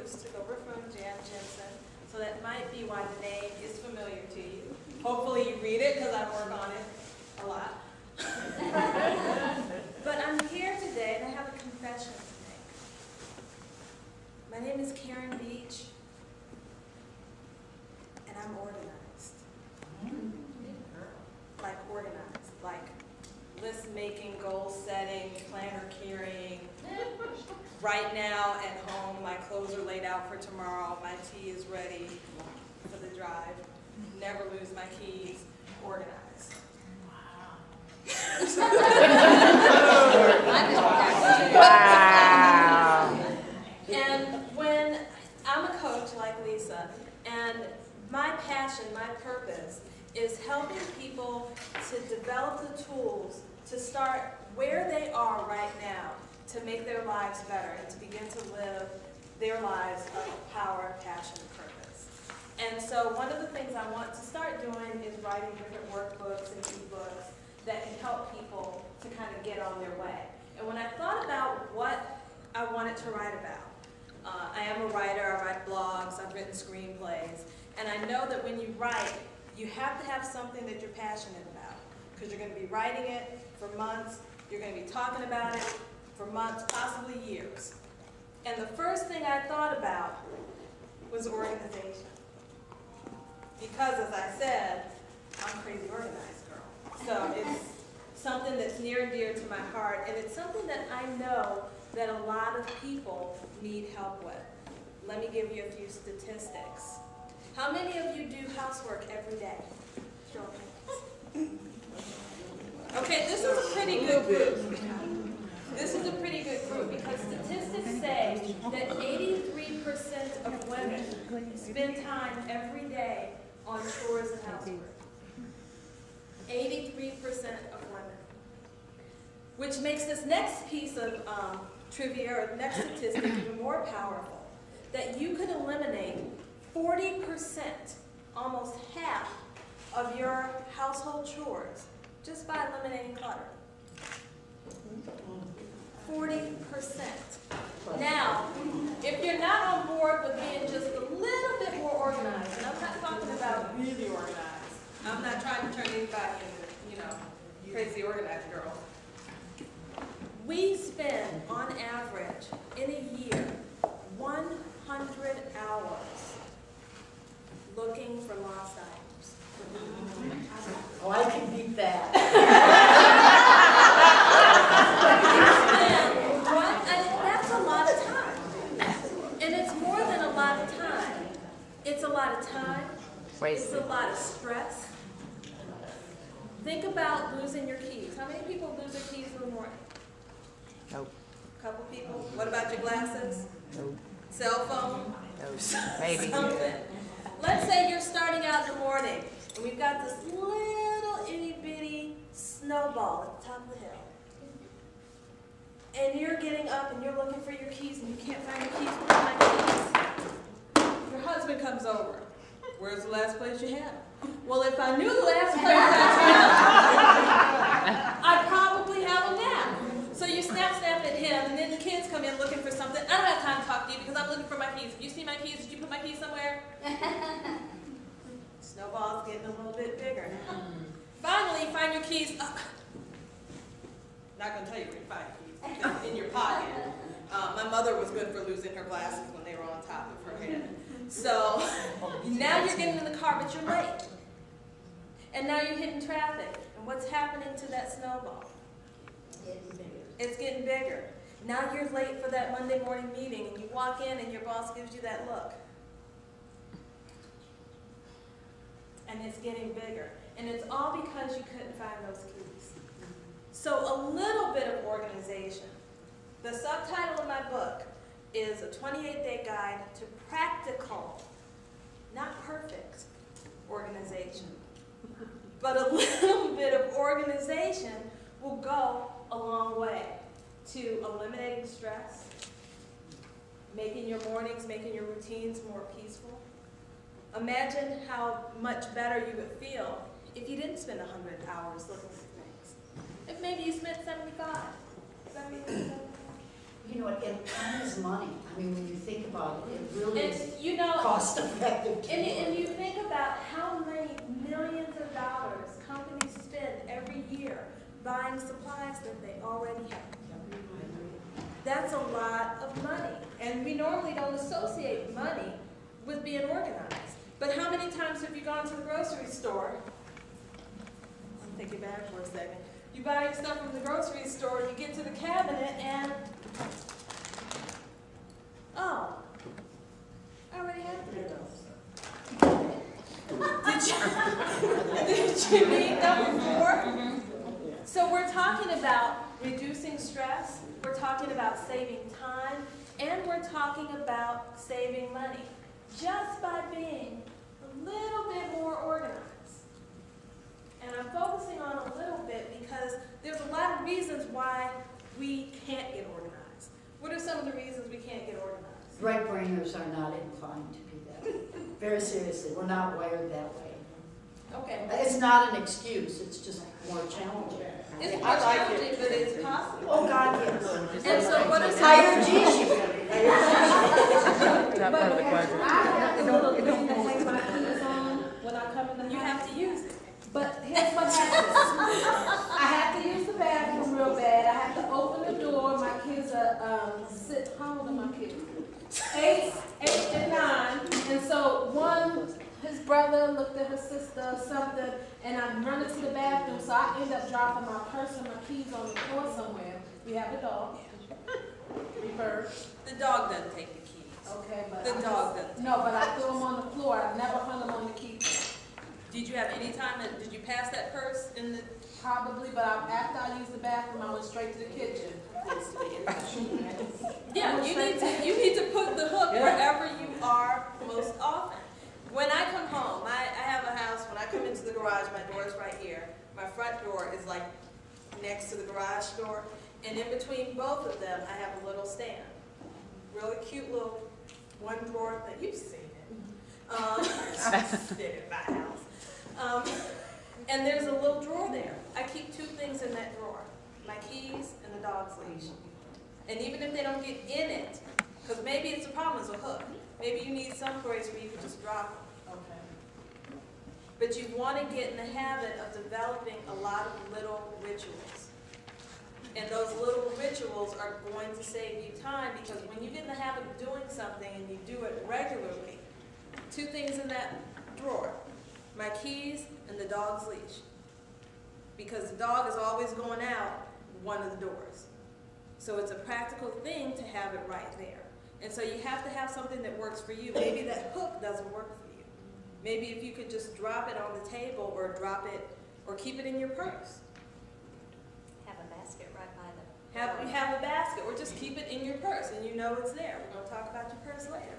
Bruce took over from Jan Jensen, so that might be why the name is familiar to you. Hopefully you read it, because I work on it a lot. But I'm here today, and I have a confession to make. My name is Karyn Beach, and I'm organized. Like organized, like list making, goal setting, planner carrying. Right now at home, my clothes are laid out for tomorrow. My tea is ready for the drive. Never lose my keys. Organized. Wow. And when I'm a coach like Lisa, and my passion, my purpose, is helping people to develop the tools to start where they are right now to make their lives better and to begin to live their lives of power, passion, and purpose. And so one of the things I want to start doing is writing different workbooks and e-books that can help people to kind of get on their way. And when I thought about what I wanted to write about, I am a writer, I write blogs, I've written screenplays, and I know that when you write, you have to have something that you're passionate about, because you're going to be writing it for months, you're going to be talking about it for months, possibly years. And the first thing I thought about was organization. Because, as I said, I'm a crazy organized girl. So it's something that's near and dear to my heart, and it's something that I know that a lot of people need help with. Let me give you a few statistics. How many of you do housework every day? Show of hands. Okay, this is a pretty good group. This is a pretty good group because statistics say that 83% of women spend time every day on chores and housework. 83% of women. Which makes this next piece of trivia, or next statistic, even more powerful. That you could eliminate 40%, almost half, of your household chores just by eliminating clutter. 40%. Now, if you're not on board with being just a little bit more organized, and I'm not talking about really organized, I'm not trying to turn anybody into, crazy organized girl. We spend, on average, in a year, 100 hours looking for lost items. Oh, I can beat that. That's a lot of time. And it's more than a lot of time. It's a lot of time. It's a lot of stress. Think about losing your keys. How many people lose their keys in the morning? Nope. A couple people. What about your glasses? Nope. Cell phone? Nope. Maybe. Something. Let's say you're starting out in the morning, and we've got this little itty-bitty snowball at the top of the hill. And you're getting up, and you're looking for your keys, and you can't find your keys. Where's my keys? Your husband comes over. Where's the last place you had them? Well, if I knew the last place I had them, I'd probably have them now. So you snap at him, and then the kids come in looking for something. I don't have time to talk to you because I'm looking for my keys. You see my keys? Did you put my keys somewhere? Snowball's getting a little bit bigger now. Finally, you find your keys. Not going to tell you where you find your keys. In your pocket. My mother was good for losing her glasses when they were on top of her head. So now you're getting in the car, but you're late. And now you're hitting traffic. And what's happening to that snowball? It's getting bigger. Now you're late for that Monday morning meeting, and you walk in and your boss gives you that look. And it's getting bigger. And it's all because you couldn't find those keys. So a little bit of organization. The subtitle of my book is a 28-day guide to practical, not perfect, organization. But a little bit of organization will go a long way to eliminating stress, making your mornings, making your routines more peaceful. Imagine how much better you would feel if you didn't spend 100 hours looking for things. If maybe you spent 75. You know, time is money. I mean, when you think about it, it really is And you know, cost effective. and you think about how many millions of dollars companies spend every year buying supplies that they already have. That's a lot of money. And we normally don't associate money with being organized. But how many times have you gone to the grocery store? I'll take it back for a second. You buy your stuff from the grocery store, you get to the cabinet, and oh, I already have three of those. Did you need number 4? So we're talking about reducing stress, we're talking about saving time, and we're talking about saving money just by being a little bit more organized. And I'm focusing on a little bit because there's a lot of reasons why we can't get organized. What are some of the reasons we can't get organized? Right-brainers are not inclined to be that. Very seriously, we're not wired that way. Okay. It's not an excuse, it's just more challenging. It's more challenging, but it's possible. Oh, God, yes. And so what is Higher G. Top part of the quadrant. I have a little thing to hang my keys on when I come in the house. You have to use it. But here's what happens. I have to use the bathroom real bad. I have to open the door. My kids are how old are my kids? 8 and 9. And so his brother looked at her sister or something, and I'm running to the bathroom, so I end up dropping my purse and my keys on the floor somewhere. We have a dog. Reverse. The dog doesn't take the keys. Okay, but The dog doesn't. No, but I threw them on the floor. I never hung them on the keys. Did you have any time did you pass that purse in the? Probably, but after I used the bathroom, I went straight to the kitchen. Yeah, you need to put the hook wherever you are most often. When I come home, I have a house. When I come into the garage, my door is right here. My front door is like next to the garage door, and in between both of them, I have a little stand. Really cute little one drawer that you've seen it. Did in my house. And there's a little drawer there. I keep 2 things in that drawer: my keys and the dog's leash. And even if they don't get in it, because maybe it's a problem, it's a hook. Maybe you need some place where you can just drop them. Okay. But you want to get in the habit of developing a lot of little rituals. And those little rituals are going to save you time, because when you get in the habit of doing something and you do it regularly, 2 things in that drawer: my keys and the dog's leash. Because the dog is always going out one of the doors. So it's a practical thing to have it right there. And so you have to have something that works for you. Maybe that hook doesn't work for you. Maybe if you could just drop it on the table, or drop it, or keep it in your purse. Have a basket right by the You have a basket, or just keep it in your purse and you know it's there. We're going to talk about your purse later.